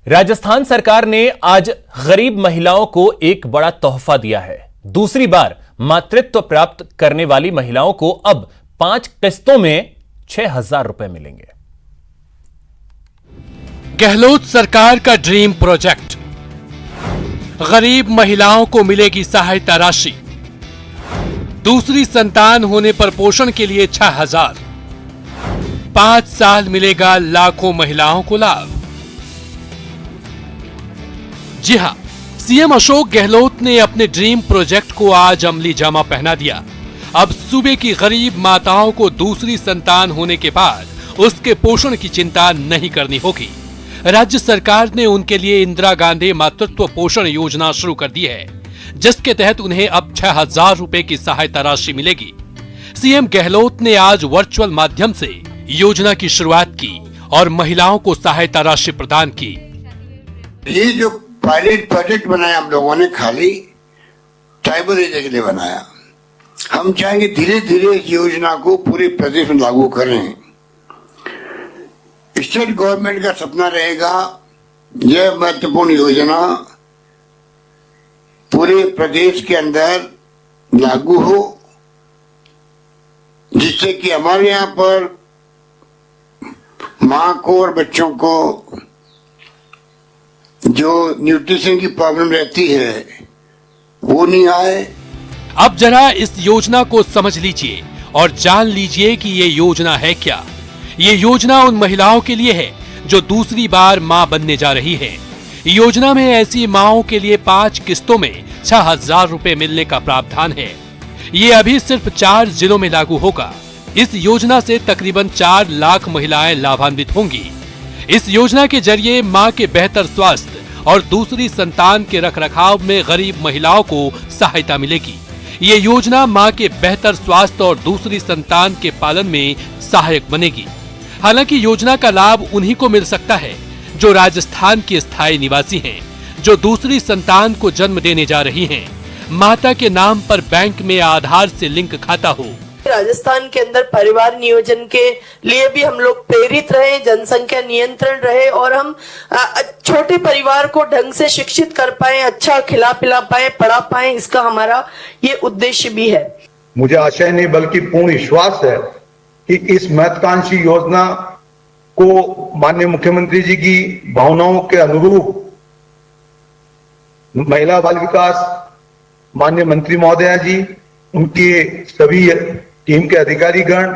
राजस्थान सरकार ने आज गरीब महिलाओं को एक बड़ा तोहफा दिया है। दूसरी बार मातृत्व प्राप्त करने वाली महिलाओं को अब 5 किस्तों में 6,000 रुपए मिलेंगे। गहलोत सरकार का ड्रीम प्रोजेक्ट, गरीब महिलाओं को मिलेगी सहायता राशि। दूसरी संतान होने पर पोषण के लिए 6,000। 5 साल मिलेगा लाखों महिलाओं को लाभ। जी हां, सीएम अशोक गहलोत ने अपने ड्रीम प्रोजेक्ट को आज अमली जामा पहना दिया। अब सूबे की गरीब माताओं को दूसरी संतान होने के बाद उसके पोषण की चिंता नहीं करनी होगी। राज्य सरकार ने उनके लिए इंदिरा गांधी मातृत्व पोषण योजना शुरू कर दी है, जिसके तहत उन्हें अब 6,000 रुपए की सहायता राशि मिलेगी। सीएम गहलोत ने आज वर्चुअल माध्यम से योजना की शुरुआत की और महिलाओं को सहायता राशि प्रदान की। ये जो पायलट प्रोजेक्ट बनाया हम लोगों ने खाली ट्राइबल एरिया के लिए बनाया। हम चाहेंगे धीरे धीरे इस योजना को पूरे प्रदेश में लागू करें। स्टेट गवर्नमेंट का सपना रहेगा यह महत्वपूर्ण योजना पूरे प्रदेश के अंदर लागू हो, जिससे कि हमारे यहाँ पर माँ को और बच्चों को जो न्यूट्रिशन की प्रॉब्लम रहती है वो नहीं आए। अब जरा इस योजना को समझ लीजिए और जान लीजिए कि ये योजना है क्या। ये योजना उन महिलाओं के लिए है जो दूसरी बार मां बनने जा रही है। योजना में ऐसी माओं के लिए 5 किस्तों में 6,000 रुपए मिलने का प्रावधान है। ये अभी सिर्फ 4 जिलों में लागू होगा। इस योजना से तकरीबन 4 लाख महिलाएं लाभान्वित होंगी। इस योजना के जरिए मां के बेहतर स्वास्थ्य और दूसरी संतान के रखरखाव में गरीब महिलाओं को सहायता मिलेगी। ये योजना मां के बेहतर स्वास्थ्य और दूसरी संतान के पालन में सहायक बनेगी। हालांकि योजना का लाभ उन्हीं को मिल सकता है जो राजस्थान के स्थायी निवासी हैं, जो दूसरी संतान को जन्म देने जा रही हैं, माता के नाम पर बैंक में आधार से लिंक खाता हो। राजस्थान के अंदर परिवार नियोजन के लिए भी हम लोग प्रेरित रहे, जनसंख्या नियंत्रण रहे और हम छोटे परिवार को ढंग से शिक्षित कर पाए, अच्छा खिला पिला पाए, पढ़ा पाए, इसका हमारा ये उद्देश्य भी है। मुझे आशय नहीं बल्कि पूर्ण विश्वास है कि इस महत्वाकांक्षी योजना को माननीय मुख्यमंत्री जी की भावनाओं के अनुरूप महिला बाल विकास माननीय मंत्री महोदया जी, उनके सभी टीम के अधिकारीगण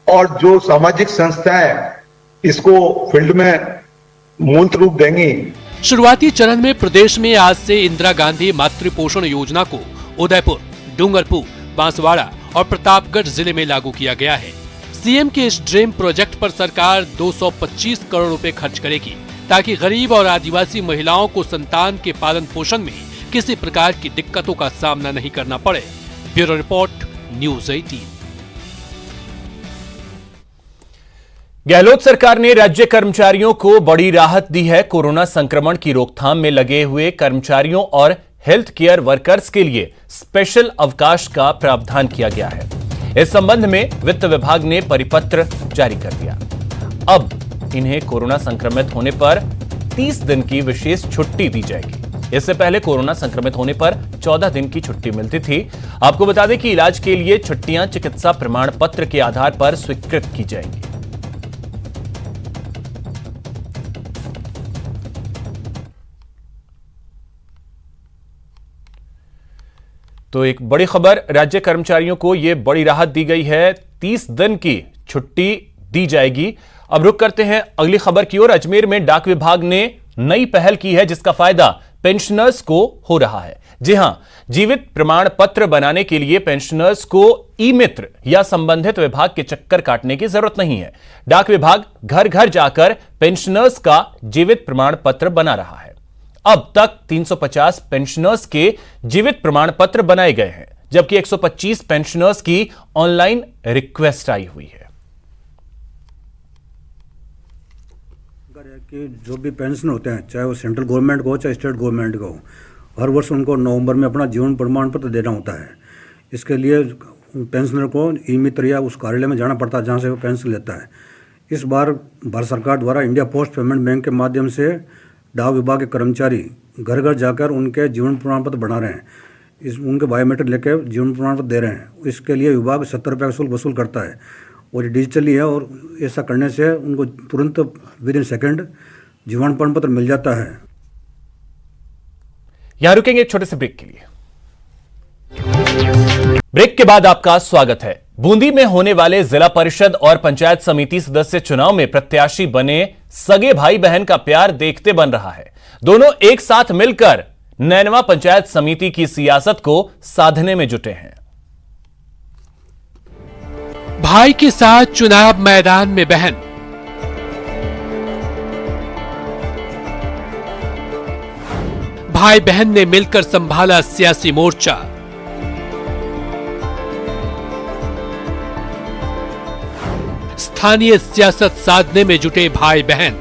और जो सामाजिक संस्थाएं इसको फील्ड में मूल रूप देंगी। शुरुआती चरण में प्रदेश में आज से इंदिरा गांधी मातृ पोषण योजना को उदयपुर, डूंगरपुर, बांसवाड़ा और प्रतापगढ़ जिले में लागू किया गया है। सीएम के इस ड्रीम प्रोजेक्ट पर सरकार 225 करोड़ रुपए खर्च करेगी, ताकि गरीब और आदिवासी महिलाओं को संतान के पालन पोषण में किसी प्रकार की दिक्कतों का सामना नहीं करना पड़े। Bureau report, news 18। गहलोत सरकार ने राज्य कर्मचारियों को बड़ी राहत दी है। कोरोना संक्रमण की रोकथाम में लगे हुए कर्मचारियों और हेल्थ केयर वर्कर्स के लिए स्पेशल अवकाश का प्रावधान किया गया है। इस संबंध में वित्त विभाग ने परिपत्र जारी कर दिया। अब इन्हें कोरोना संक्रमित होने पर 30 दिन की विशेष छुट्टी दी जाएगी। इससे पहले कोरोना संक्रमित होने पर 14 दिन की छुट्टी मिलती थी। आपको बता दें कि इलाज के लिए छुट्टियां चिकित्सा प्रमाण पत्र के आधार पर स्वीकृत की जाएंगी। तो एक बड़ी खबर, राज्य कर्मचारियों को यह बड़ी राहत दी गई है। 30 दिन की छुट्टी दी जाएगी। अब रुक करते हैं अगली खबर की ओर। अजमेर में डाक विभाग ने नई पहल की है, जिसका फायदा पेंशनर्स को हो रहा है। जी हां, जीवित प्रमाण पत्र बनाने के लिए पेंशनर्स को ई मित्र या संबंधित विभाग के चक्कर काटने की जरूरत नहीं है। डाक विभाग घर घर जाकर पेंशनर्स का जीवित प्रमाण पत्र बना रहा है। अब तक 350 पेंशनर्स के जीवित प्रमाण पत्र बनाए गए हैं, जबकि 125 पेंशनर्स की ऑनलाइन रिक्वेस्ट आई हुई है। कि जो भी पेंशन होते हैं, चाहे वो सेंट्रल गवर्नमेंट को हो चाहे स्टेट गवर्नमेंट को हो, हर वर्ष उनको नवंबर में अपना जीवन प्रमाण पत्र देना होता है। इसके लिए पेंशनर को ई मित्र या उस कार्यालय में जाना पड़ता है जहां से वो पेंशन लेता है। इस बार भारत सरकार द्वारा इंडिया पोस्ट पेमेंट बैंक के माध्यम से डाक विभाग के कर्मचारी घर घर जाकर उनके जीवन प्रमाण पत्र बना रहे हैं, उनके बायोमेट्रिक लेके जीवन प्रमाण पत्र दे रहे हैं। इसके लिए विभाग 70 रुपये वसूल करता है और ये डिजिटली है, और ऐसा करने से उनको तुरंत विद इन सेकेंड जीवन प्रमाण पत्र मिल जाता है। यहां रुकेंगे एक छोटे से ब्रेक के लिए। ब्रेक के बाद आपका स्वागत है। बूंदी में होने वाले जिला परिषद और पंचायत समिति सदस्य चुनाव में प्रत्याशी बने सगे भाई बहन का प्यार देखते बन रहा है। दोनों एक साथ मिलकर नैनवा पंचायत समिति की सियासत को साधने में जुटे हैं। भाई के साथ चुनाव मैदान में बहन, भाई बहन ने मिलकर संभाला सियासी मोर्चा। स्थानीय सियासत साधने में जुटे भाई बहन।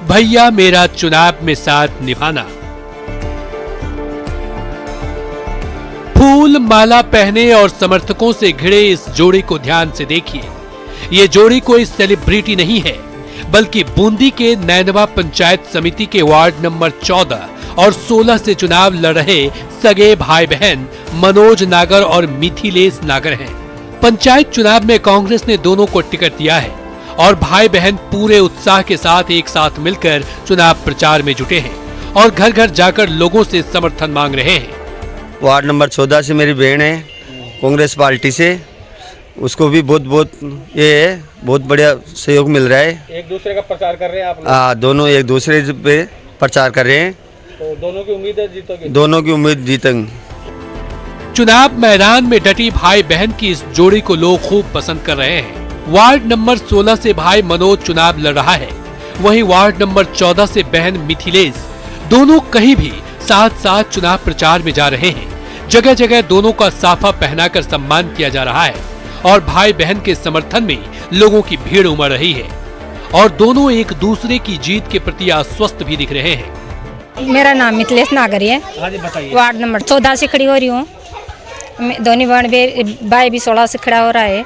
भैया मेरा चुनाव में साथ निभाना। फूल माला पहने और समर्थकों से घिरे इस जोड़ी को ध्यान से देखिए। ये जोड़ी कोई सेलिब्रिटी नहीं है, बल्कि बूंदी के नैनवा पंचायत समिति के वार्ड नंबर 14 और 16 से चुनाव लड़ रहे सगे भाई बहन मनोज नागर और मिथिलेश नागर हैं। पंचायत चुनाव में कांग्रेस ने दोनों को टिकट दिया है और भाई बहन पूरे उत्साह के साथ एक साथ मिलकर चुनाव प्रचार में जुटे हैं और घर घर जाकर लोगों से समर्थन मांग रहे हैं। वार्ड नंबर 14 से मेरी बहन है, कांग्रेस पार्टी से, उसको भी बहुत बहुत बढ़िया सहयोग मिल रहा है। एक दूसरे का प्रचार कर रहे हैं आप लोग? हाँ, दोनों एक दूसरे पे प्रचार कर रहे हैं। तो दोनों की उम्मीद है जीतोगे? दोनों की उम्मीद जीतेंगे। चुनाव मैदान में डटी भाई बहन की इस जोड़ी को लोग खूब पसंद कर रहे हैं। वार्ड नंबर 16 से भाई मनोज चुनाव लड़ रहा है, वहीं वार्ड नंबर 14 से बहन मिथिलेश, दोनों कहीं भी साथ साथ चुनाव प्रचार में जा रहे हैं। जगह जगह दोनों का साफा पहनाकर सम्मान किया जा रहा है और भाई बहन के समर्थन में लोगों की भीड़ उमड़ रही है और दोनों एक दूसरे की जीत के प्रति आश्वस्त भी दिख रहे हैं। मेरा नाम मिथिलेश नागर है। हाँ जी, बताइए। वार्ड नंबर 14 से खड़ी हो रही हूँ। दोनों बहन भाई भी 16 से खड़ा हो रहा है।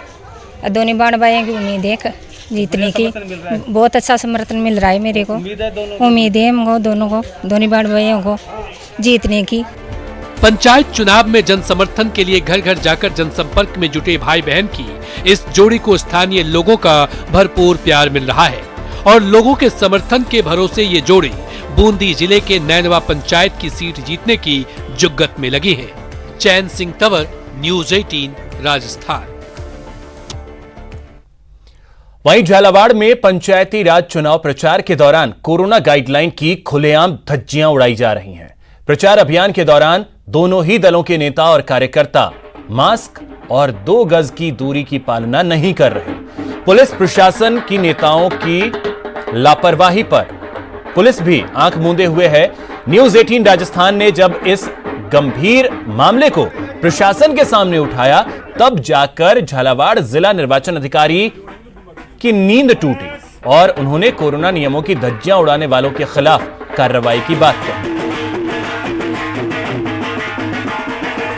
दोनों बहन भाई की उम्मीद है जीतने की। बहुत अच्छा समर्थन मिल रहा है मेरे को। उम्मीद है हमको दोनों बहन भाइयों को जीतने की। पंचायत चुनाव में जन समर्थन के लिए घर घर जाकर जनसंपर्क में जुटे भाई बहन की इस जोड़ी को स्थानीय लोगों का भरपूर प्यार मिल रहा है और लोगों के समर्थन के भरोसे ये जोड़ी बूंदी जिले के नैनवा पंचायत की सीट जीतने की जुग्गत में लगी है। चैन सिंह तंवर, न्यूज़ 18 राजस्थान। वहीं झालावाड़ में पंचायती राज चुनाव प्रचार के दौरान कोरोना गाइडलाइन की खुलेआम धज्जियां उड़ाई जा रही हैं। प्रचार अभियान के दौरान दोनों ही दलों के नेता और कार्यकर्ता मास्क और 2 गज की दूरी की पालना नहीं कर रहे। पुलिस प्रशासन की नेताओं की लापरवाही पर पुलिस भी आंख मूंदे हुए है। न्यूज़ 18 राजस्थान ने जब इस गंभीर मामले को प्रशासन के सामने उठाया, तब जाकर झालावाड़ जिला निर्वाचन अधिकारी की नींद टूटी और उन्होंने कोरोना नियमों की धज्जियां उड़ाने वालों के खिलाफ कार्रवाई की बात कही।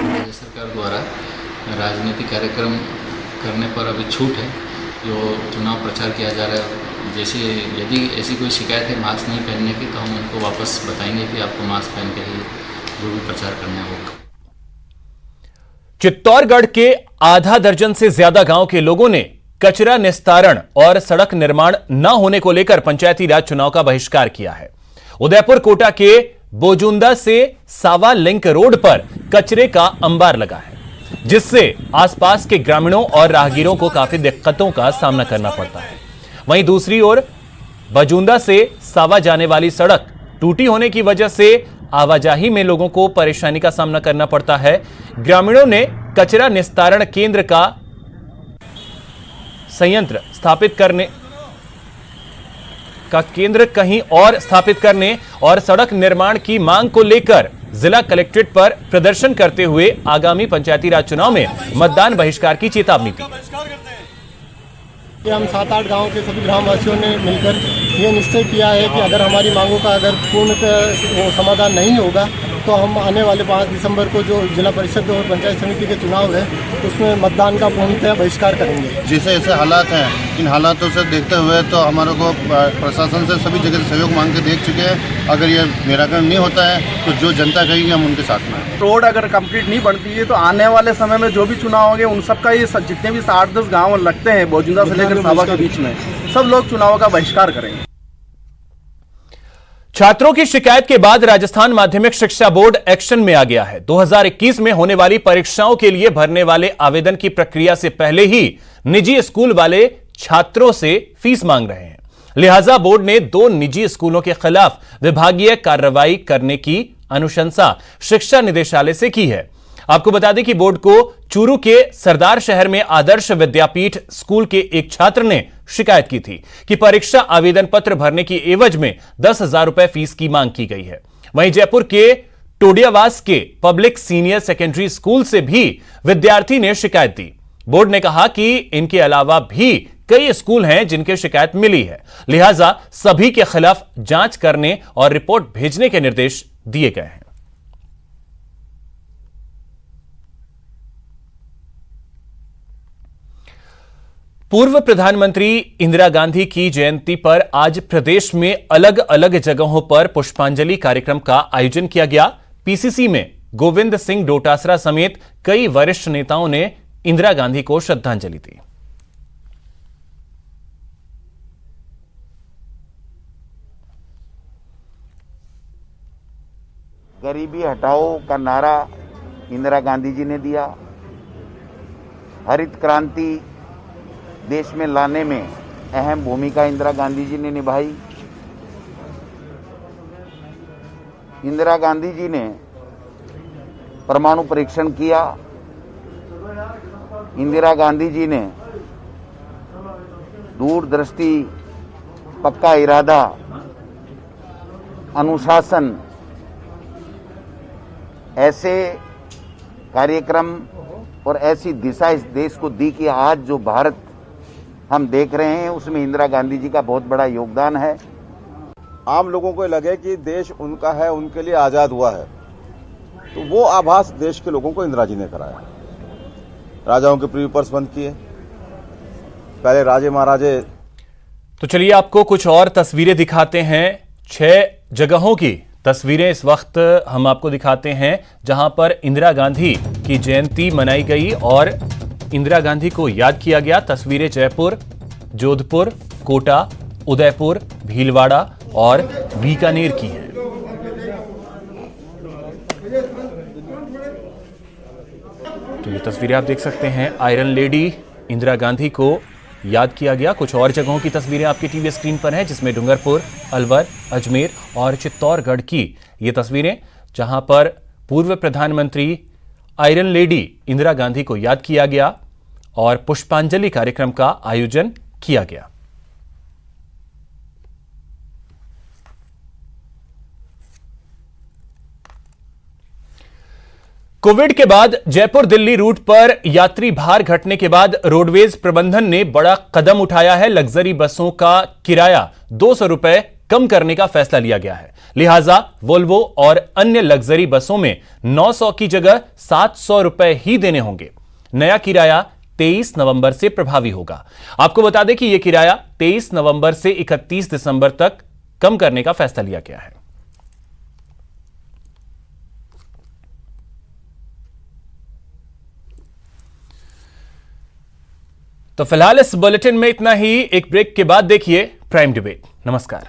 राज्य सरकार द्वारा राजनीतिक कार्यक्रम करने पर अभी छूट है। जो चुनाव प्रचार किया जा रहा है, जैसे यदि ऐसी कोई शिकायत है मास्क नहीं पहनने की, तो हम उनको वापस बताएंगे कि आपको मास्क पहन के ही जो भी प्रचार करना होगा। चित्तौड़गढ़ के आधा दर्जन से ज्यादा गांव के लोगों ने कचरा निस्तारण और सड़क निर्माण न होने को लेकर पंचायती राज चुनाव का बहिष्कार किया है। उदयपुर कोटा के बोजुंदा से सावा लिंक रोड पर कचरे का अंबार लगा है, जिससे आसपास के ग्रामीणों और राहगीरों को काफी दिक्कतों का सामना करना पड़ता है। वहीं दूसरी ओर बजुंदा से सावा जाने वाली सड़क टूटी होने की वजह से आवाजाही में लोगों को परेशानी का सामना करना पड़ता है। ग्रामीणों ने कचरा निस्तारण केंद्र का संयंत्र स्थापित करने का केंद्र कहीं और स्थापित करने और सड़क निर्माण की मांग को लेकर जिला कलेक्ट्रेट पर प्रदर्शन करते हुए आगामी पंचायती राज चुनाव में मतदान बहिष्कार की चेतावनी दी। हम 7-8 गांव के सभी ग्रामवासियों ने मिलकर ये निश्चय किया है कि अगर हमारी मांगों का अगर पूर्णतः समाधान नहीं होगा तो हम आने वाले 5 दिसंबर को जो जिला परिषद और पंचायत समिति के चुनाव है उसमें मतदान का पूर्णतः बहिष्कार करेंगे। जैसे ऐसे हालात हैं, इन हालातों से देखते हुए तो हमारे को प्रशासन से सभी जगह से सहयोग मांग के देख चुके हैं। अगर ये निराकरण नहीं होता है तो जो जनता कहेगी हम उनके साथ में हैं। रोड अगर कंप्लीट नहीं बनती है तो आने वाले समय में जो भी चुनाव होंगे उन सबका ये जितने भी 8-10 गाँव लगते हैं बोजुंदा से लेकर साबा के बीच में, सब लोग चुनाव का बहिष्कार करेंगे। छात्रों की शिकायत के बाद राजस्थान माध्यमिक शिक्षा बोर्ड एक्शन में आ गया है। 2021 में होने वाली परीक्षाओं के लिए भरने वाले आवेदन की प्रक्रिया से पहले ही निजी स्कूल वाले छात्रों से फीस मांग रहे हैं। लिहाजा बोर्ड ने 2 निजी स्कूलों के खिलाफ विभागीय कार्रवाई करने की अनुशंसा शिक्षा निदेशालय से की है। आपको बता दें कि बोर्ड को चूरू के सरदार शहर में आदर्श विद्यापीठ स्कूल के एक छात्र ने शिकायत की थी कि परीक्षा आवेदन पत्र भरने की एवज में 10,000 रुपए फीस की मांग की गई है। वहीं जयपुर के टोडियावास के पब्लिक सीनियर सेकेंडरी स्कूल से भी विद्यार्थी ने शिकायत दी। बोर्ड ने कहा कि इनके अलावा भी कई स्कूल हैं जिनकी शिकायत मिली है, लिहाजा सभी के खिलाफ जांच करने और रिपोर्ट भेजने के निर्देश दिए गए हैं। पूर्व प्रधानमंत्री इंदिरा गांधी की जयंती पर आज प्रदेश में अलग अलग जगहों पर पुष्पांजलि कार्यक्रम का आयोजन किया गया। पीसीसी में गोविंद सिंह डोटासरा समेत कई वरिष्ठ नेताओं ने इंदिरा गांधी को श्रद्धांजलि दी। गरीबी हटाओ का नारा इंदिरा गांधी जी ने दिया। हरित क्रांति देश में लाने में अहम भूमिका इंदिरा गांधी जी ने निभाई। इंदिरा गांधी जी ने परमाणु परीक्षण किया। इंदिरा गांधी जी ने दूरदृष्टि, पक्का इरादा, अनुशासन, ऐसे कार्यक्रम और ऐसी दिशा इस देश को दी कि आज जो भारत हम देख रहे हैं उसमें इंदिरा गांधी जी का बहुत बड़ा योगदान है। आम लोगों को लगे कि देश उनका है, उनके लिए आजाद हुआ है, तो वो आभास देश के लोगों को इंदिरा जी ने कराया। राजाओं के प्रिव्यू पर्स बंद किए, पहले राजे महाराजे। तो चलिए आपको कुछ और तस्वीरें दिखाते हैं। 6 जगहों की तस्वीरें इस वक्त हम आपको दिखाते हैं जहां पर इंदिरा गांधी की जयंती मनाई गई और इंदिरा गांधी को याद किया गया। तस्वीरें जयपुर, जोधपुर, कोटा, उदयपुर, भीलवाड़ा और बीकानेर की हैं। तो ये तस्वीरें आप देख सकते हैं। आयरन लेडी इंदिरा गांधी को याद किया गया। कुछ और जगहों की तस्वीरें आपकी टीवी स्क्रीन पर हैं, जिसमें डूंगरपुर, अलवर, अजमेर और चित्तौड़गढ़ की ये तस्वीरें, जहां पर पूर्व प्रधानमंत्री आयरन लेडी इंदिरा गांधी को याद किया गया और पुष्पांजलि कार्यक्रम का आयोजन किया गया। कोविड के बाद जयपुर दिल्ली रूट पर यात्री भार घटने के बाद रोडवेज प्रबंधन ने बड़ा कदम उठाया है। लग्जरी बसों का किराया 200 रुपए कम करने का फैसला लिया गया है। लिहाजा वोल्वो और अन्य लग्जरी बसों में 900 की जगह 700 रुपए ही देने होंगे। नया किराया 23 नवंबर से प्रभावी होगा। आपको बता दें कि यह किराया 23 नवंबर से 31 दिसंबर तक कम करने का फैसला लिया गया है। तो फिलहाल इस बुलेटिन में इतना ही। एक ब्रेक के बाद देखिए प्राइम डिबेट। नमस्कार।